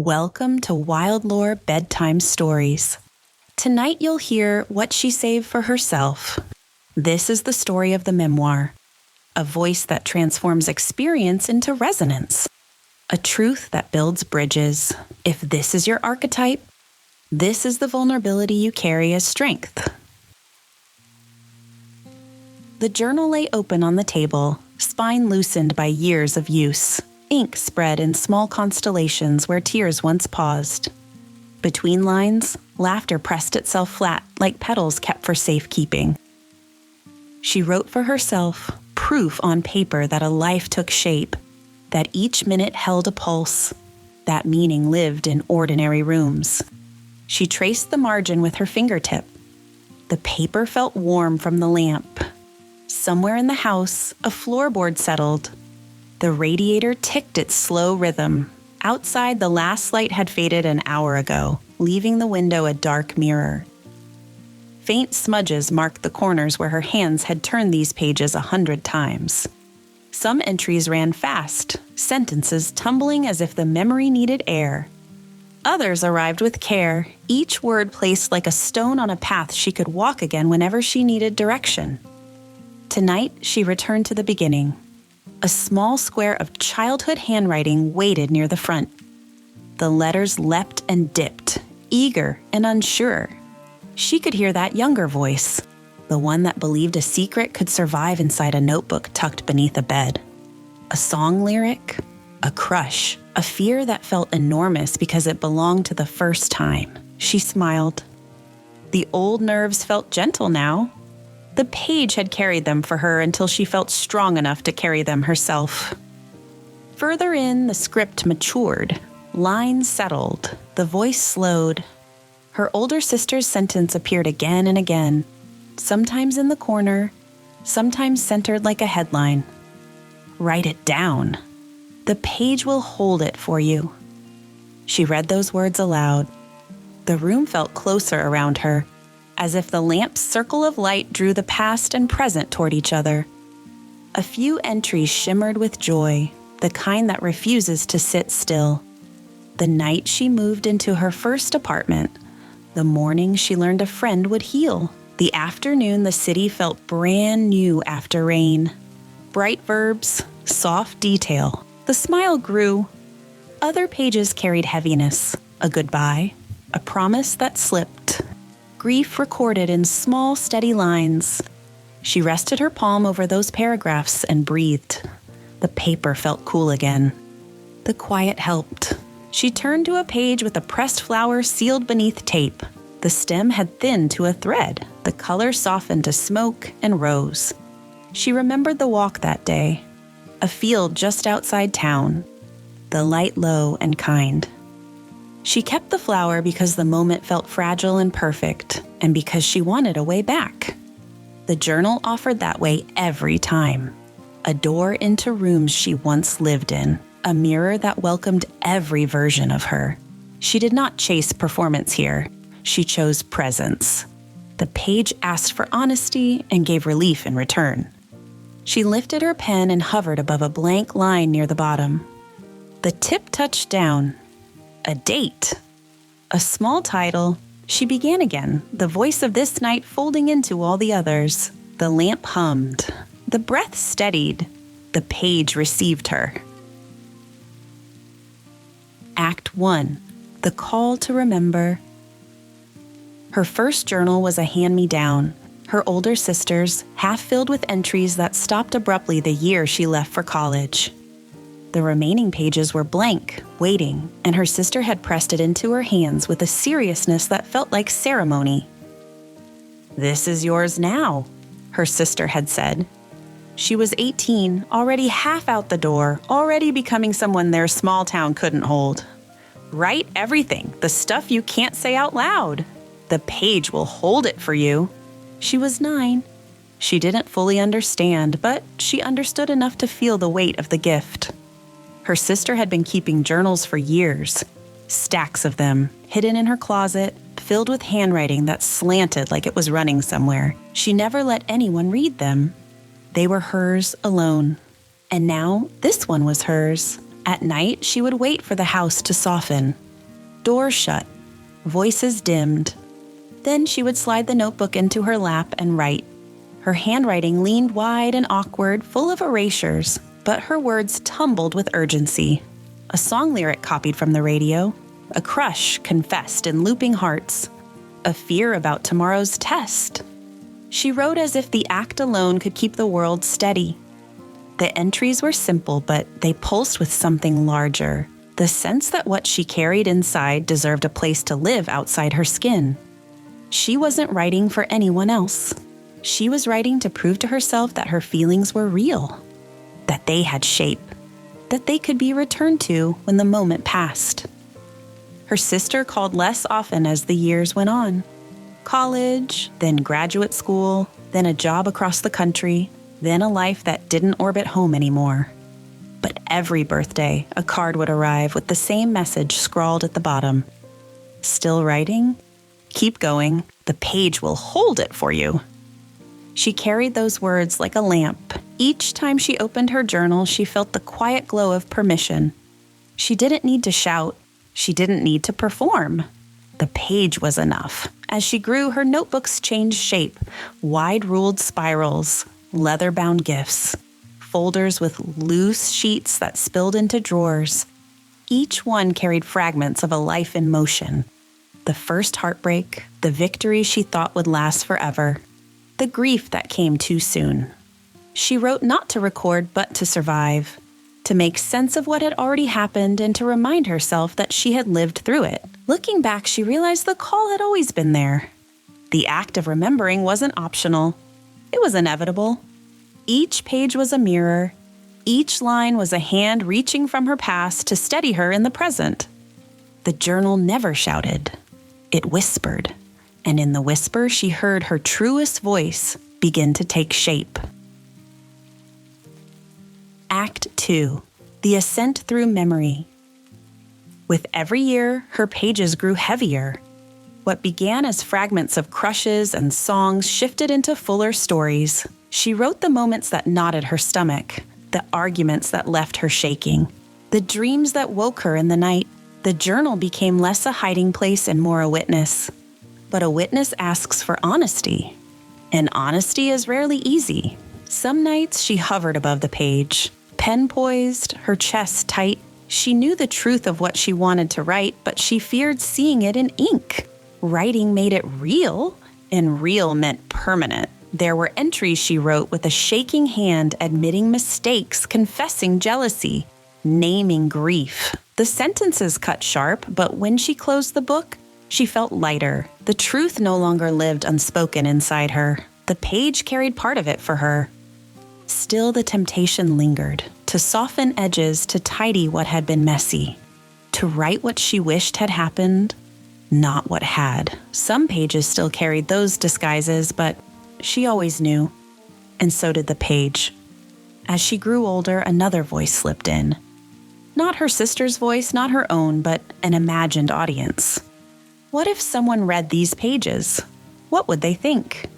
Welcome to Wild Lore Bedtime Stories. Tonight you'll hear what she saved for herself. This is the story of the Memoir, a voice that transforms experience into resonance, a truth that builds bridges. If this is your archetype, this is the vulnerability you carry as strength. The journal lay open on the table, spine loosened by years of use. Ink spread in small constellations where tears once paused. Between lines, laughter pressed itself flat like petals kept for safekeeping. She wrote for herself, proof on paper that a life took shape, that each minute held a pulse, that meaning lived in ordinary rooms. She traced the margin with her fingertip. The paper felt warm from the lamp. Somewhere in the house, a floorboard settled. The radiator ticked its slow rhythm. Outside, the last light had faded an hour ago, leaving the window a dark mirror. Faint smudges marked the corners where her hands had turned these pages 100 times. Some entries ran fast, sentences tumbling as if the memory needed air. Others arrived with care, each word placed like a stone on a path she could walk again whenever she needed direction. Tonight, she returned to the beginning. A small square of childhood handwriting waited near the front. The letters leapt and dipped, eager and unsure. She could hear that younger voice, the one that believed a secret could survive inside a notebook tucked beneath a bed. A song lyric, a crush, a fear that felt enormous because it belonged to the first time. She smiled. The old nerves felt gentle now. The page had carried them for her until she felt strong enough to carry them herself. Further in, the script matured. Lines settled. The voice slowed. Her older sister's sentence appeared again and again, sometimes in the corner, sometimes centered like a headline. Write it down. The page will hold it for you. She read those words aloud. The room felt closer around her, as if the lamp's circle of light drew the past and present toward each other. A few entries shimmered with joy, the kind that refuses to sit still. The night she moved into her first apartment, the morning she learned a friend would heal, the afternoon the city felt brand new after rain. Bright verbs, soft detail. The smile grew. Other pages carried heaviness, a goodbye, a promise that slipped. Grief recorded in small, steady lines. She rested her palm over those paragraphs and breathed. The paper felt cool again. The quiet helped. She turned to a page with a pressed flower sealed beneath tape. The stem had thinned to a thread. The color softened to smoke and rose. She remembered the walk that day. A field just outside town. The light low and kind. She kept the flower because the moment felt fragile and perfect, and because she wanted a way back. The journal offered that way every time. A door into rooms she once lived in, a mirror that welcomed every version of her. She did not chase performance here. She chose presence. The page asked for honesty and gave relief in return. She lifted her pen and hovered above a blank line near the bottom. The tip touched down. A date. A small title. She began again, the voice of this night folding into all the others. The lamp hummed. The breath steadied. The page received her. Act 1. The Call to Remember. Her first journal was a hand-me-down. Her older sister's, half filled with entries that stopped abruptly the year she left for college. The remaining pages were blank, waiting, and her sister had pressed it into her hands with a seriousness that felt like ceremony. "This is yours now," her sister had said. She was 18, already half out the door, already becoming someone their small town couldn't hold. Write everything, the stuff you can't say out loud. The page will hold it for you. She was 9. She didn't fully understand, but she understood enough to feel the weight of the gift. Her sister had been keeping journals for years, stacks of them, hidden in her closet, filled with handwriting that slanted like it was running somewhere. She never let anyone read them. They were hers alone. And now, this one was hers. At night, she would wait for the house to soften. Doors shut, voices dimmed. Then she would slide the notebook into her lap and write. Her handwriting leaned wide and awkward, full of erasures, but her words tumbled with urgency. A song lyric copied from the radio, a crush confessed in looping hearts, a fear about tomorrow's test. She wrote as if the act alone could keep the world steady. The entries were simple, but they pulsed with something larger, the sense that what she carried inside deserved a place to live outside her skin. She wasn't writing for anyone else. She was writing to prove to herself that her feelings were real, that they had shape, that they could be returned to when the moment passed. Her sister called less often as the years went on. College, then graduate school, then a job across the country, then a life that didn't orbit home anymore. But every birthday, a card would arrive with the same message scrawled at the bottom. Still writing? Keep going. The page will hold it for you. She carried those words like a lamp. Each time she opened her journal, she felt the quiet glow of permission. She didn't need to shout. She didn't need to perform. The page was enough. As she grew, her notebooks changed shape. Wide-ruled spirals, leather-bound gifts, folders with loose sheets that spilled into drawers. Each one carried fragments of a life in motion. The first heartbreak, the victory she thought would last forever, the grief that came too soon. She wrote not to record, but to survive, to make sense of what had already happened and to remind herself that she had lived through it. Looking back, she realized the call had always been there. The act of remembering wasn't optional. It was inevitable. Each page was a mirror. Each line was a hand reaching from her past to steady her in the present. The journal never shouted. It whispered. And in the whisper, she heard her truest voice begin to take shape. Act 2. The Ascent Through Memory. With every year, her pages grew heavier. What began as fragments of crushes and songs shifted into fuller stories. She wrote the moments that knotted her stomach, the arguments that left her shaking, the dreams that woke her in the night. The journal became less a hiding place and more a witness. But a witness asks for honesty, and honesty is rarely easy. Some nights she hovered above the page, pen poised, her chest tight. She knew the truth of what she wanted to write, but she feared seeing it in ink. Writing made it real, and real meant permanent. There were entries she wrote with a shaking hand, admitting mistakes, confessing jealousy, naming grief. The sentences cut sharp, but when she closed the book, she felt lighter. The truth no longer lived unspoken inside her. The page carried part of it for her. Still, the temptation lingered, to soften edges, to tidy what had been messy, to write what she wished had happened, not what had. Some pages still carried those disguises, but she always knew, and so did the page. As she grew older, another voice slipped in. Not her sister's voice, not her own, but an imagined audience. What if someone read these pages? What would they think?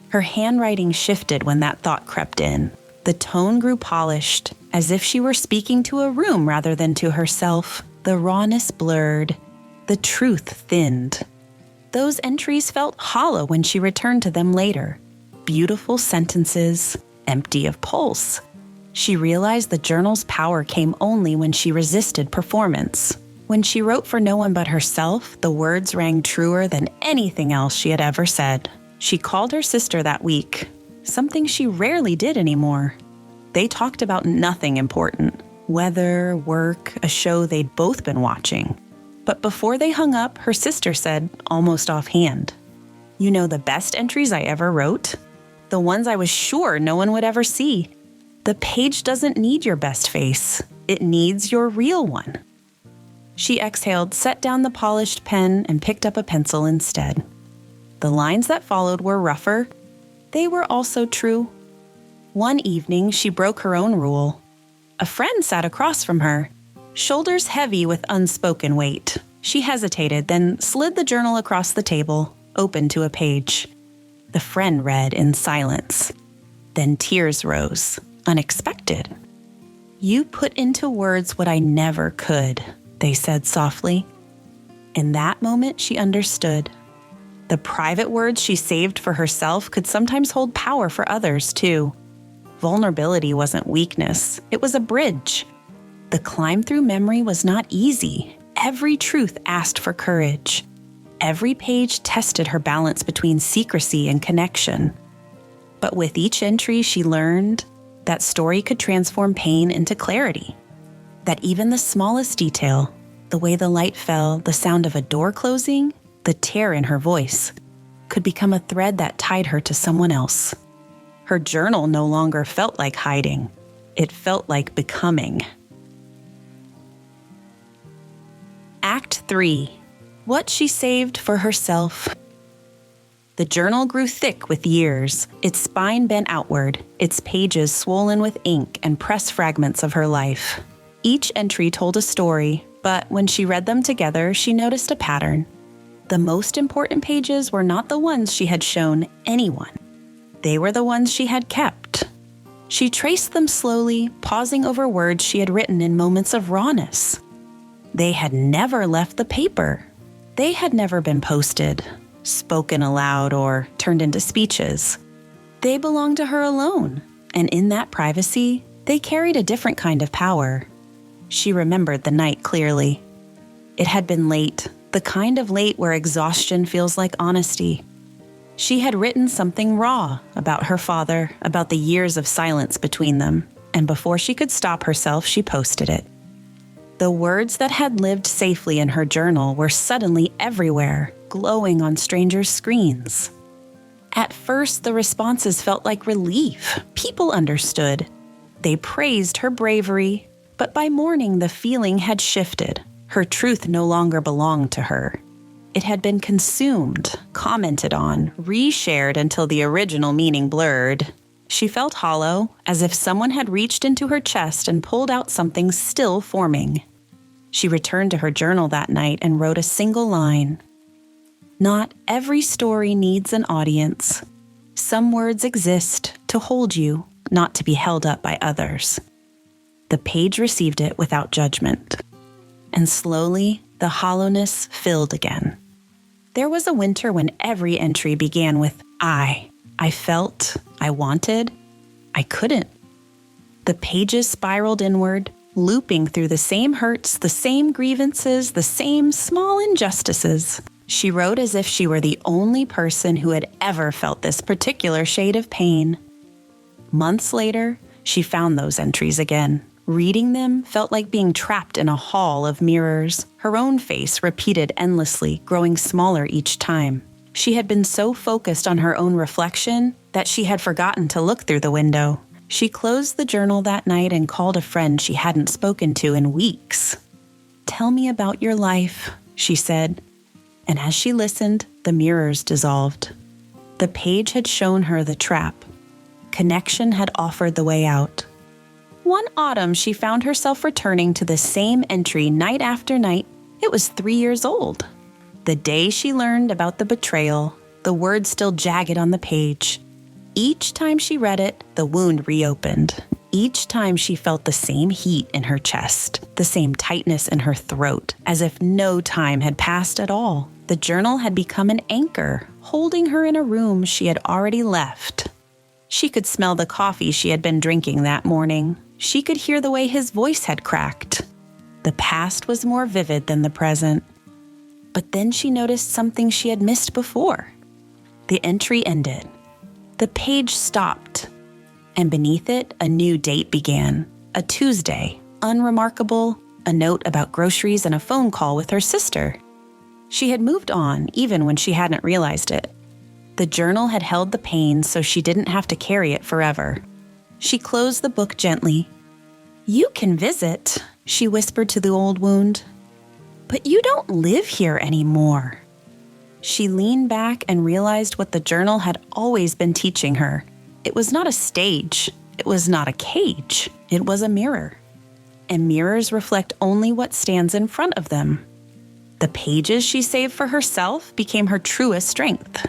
Her handwriting shifted when that thought crept in. The tone grew polished, as if she were speaking to a room rather than to herself. The rawness blurred, the truth thinned. Those entries felt hollow when she returned to them later. Beautiful sentences, empty of pulse. She realized the journal's power came only when she resisted performance. When she wrote for no one but herself, the words rang truer than anything else she had ever said. She called her sister that week, something she rarely did anymore. They talked about nothing important, weather, work, a show they'd both been watching. But before they hung up, her sister said, almost offhand, "You know the best entries I ever wrote? The ones I was sure no one would ever see. The page doesn't need your best face. It needs your real one." She exhaled, set down the polished pen, and picked up a pencil instead. The lines that followed were rougher. They were also true. One evening, she broke her own rule. A friend sat across from her, shoulders heavy with unspoken weight. She hesitated, then slid the journal across the table, open to a page. The friend read in silence. Then tears rose, unexpected. "You put into words what I never could," they said softly. In that moment, she understood. The private words she saved for herself could sometimes hold power for others, too. Vulnerability wasn't weakness, it was a bridge. The climb through memory was not easy. Every truth asked for courage. Every page tested her balance between secrecy and connection. But with each entry, she learned that story could transform pain into clarity. That even the smallest detail, the way the light fell, the sound of a door closing, the tear in her voice, could become a thread that tied her to someone else. Her journal no longer felt like hiding. It felt like becoming. Act 3. What she saved for herself. The journal grew thick with years, its spine bent outward, its pages swollen with ink and press fragments of her life. Each entry told a story, but when she read them together, she noticed a pattern. The most important pages were not the ones she had shown anyone. They were the ones she had kept. She traced them slowly, pausing over words she had written in moments of rawness. They had never left the paper. They had never been posted, spoken aloud, or turned into speeches. They belonged to her alone, and in that privacy, they carried a different kind of power. She remembered the night clearly. It had been late, the kind of late where exhaustion feels like honesty. She had written something raw about her father, about the years of silence between them, and before she could stop herself, she posted it. The words that had lived safely in her journal were suddenly everywhere, glowing on strangers' screens. At first, the responses felt like relief. People understood. They praised her bravery, but by morning the feeling had shifted. Her truth no longer belonged to her. It had been consumed, commented on, reshared until the original meaning blurred. She felt hollow, as if someone had reached into her chest and pulled out something still forming. She returned to her journal that night and wrote a single line. Not every story needs an audience. Some words exist to hold you, not to be held up by others. The page received it without judgment. And slowly, the hollowness filled again. There was a winter when every entry began with I felt, I wanted, I couldn't. The pages spiraled inward, looping through the same hurts, the same grievances, the same small injustices. She wrote as if she were the only person who had ever felt this particular shade of pain. Months later, she found those entries again. Reading them felt like being trapped in a hall of mirrors, her own face repeated endlessly, growing smaller each time. She had been so focused on her own reflection that she had forgotten to look through the window. She closed the journal that night and called a friend she hadn't spoken to in weeks. "Tell me about your life," she said. And as she listened, the mirrors dissolved. The page had shown her the trap. Connection had offered the way out. One autumn, she found herself returning to the same entry night after night. It was 3 years old. The day she learned about the betrayal, the words still jagged on the page. Each time she read it, the wound reopened. Each time she felt the same heat in her chest, the same tightness in her throat, as if no time had passed at all. The journal had become an anchor, holding her in a room she had already left. She could smell the coffee she had been drinking that morning. She could hear the way his voice had cracked. The past was more vivid than the present. But then she noticed something she had missed before. The entry ended. The page stopped. And beneath it, a new date began. A Tuesday, unremarkable, a note about groceries and a phone call with her sister. She had moved on, even when she hadn't realized it. The journal had held the pain so she didn't have to carry it forever. She closed the book gently. "You can visit," she whispered to the old wound. "But you don't live here anymore." She leaned back and realized what the journal had always been teaching her. It was not a stage. It was not a cage. It was a mirror. And mirrors reflect only what stands in front of them. The pages she saved for herself became her truest strength.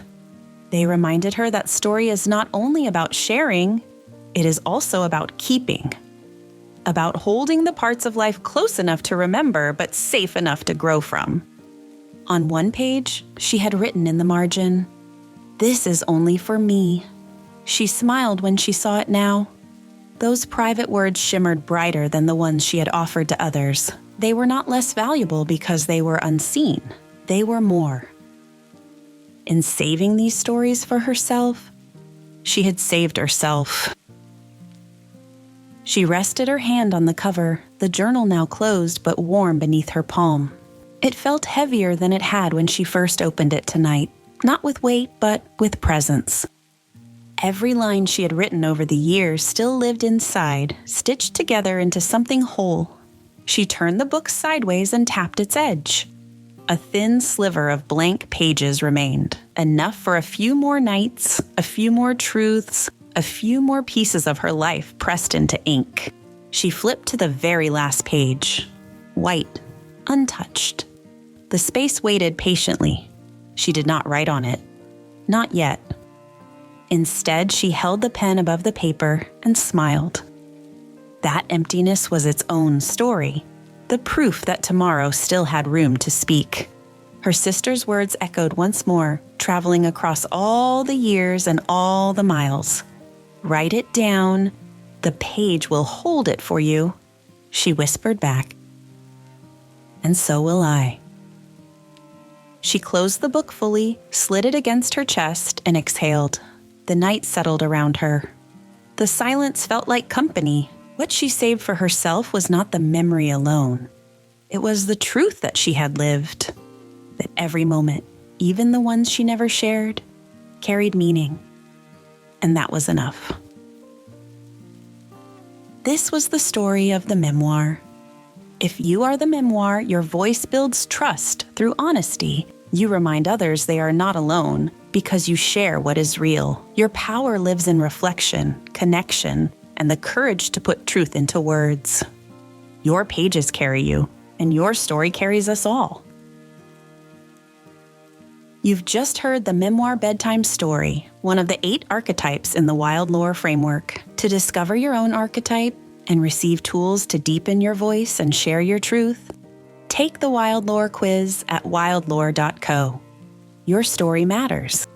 They reminded her that story is not only about sharing, it is also about keeping. About holding the parts of life close enough to remember, but safe enough to grow from. On one page, she had written in the margin, "This is only for me." She smiled when she saw it now. Those private words shimmered brighter than the ones she had offered to others. They were not less valuable because they were unseen. They were more. In saving these stories for herself, she had saved herself. She rested her hand on the cover, the journal now closed but warm beneath her palm. It felt heavier than it had when she first opened it tonight, not with weight, but with presence. Every line she had written over the years still lived inside, stitched together into something whole. She turned the book sideways and tapped its edge. A thin sliver of blank pages remained, enough for a few more nights, a few more truths, a few more pieces of her life pressed into ink. She flipped to the very last page. White, untouched. The space waited patiently. She did not write on it. Not yet. Instead, she held the pen above the paper and smiled. That emptiness was its own story, the proof that tomorrow still had room to speak. Her sister's words echoed once more, traveling across all the years and all the miles. "Write it down. The page will hold it for you," she whispered back. "And so will I." She closed the book fully, slid it against her chest, and exhaled. The night settled around her. The silence felt like company. What she saved for herself was not the memory alone. It was the truth that she had lived. That every moment, even the ones she never shared, carried meaning. And that was enough. This was the story of the memoir. If you are the memoir, your voice builds trust through honesty. You remind others they are not alone because you share what is real. Your power lives in reflection, connection, and the courage to put truth into words. Your pages carry you, and your story carries us all. You've just heard the Memoir Bedtime Story, one of the 8 archetypes in the Wild Lore framework. To discover your own archetype and receive tools to deepen your voice and share your truth, take the Wild Lore quiz at wildlore.co. Your story matters.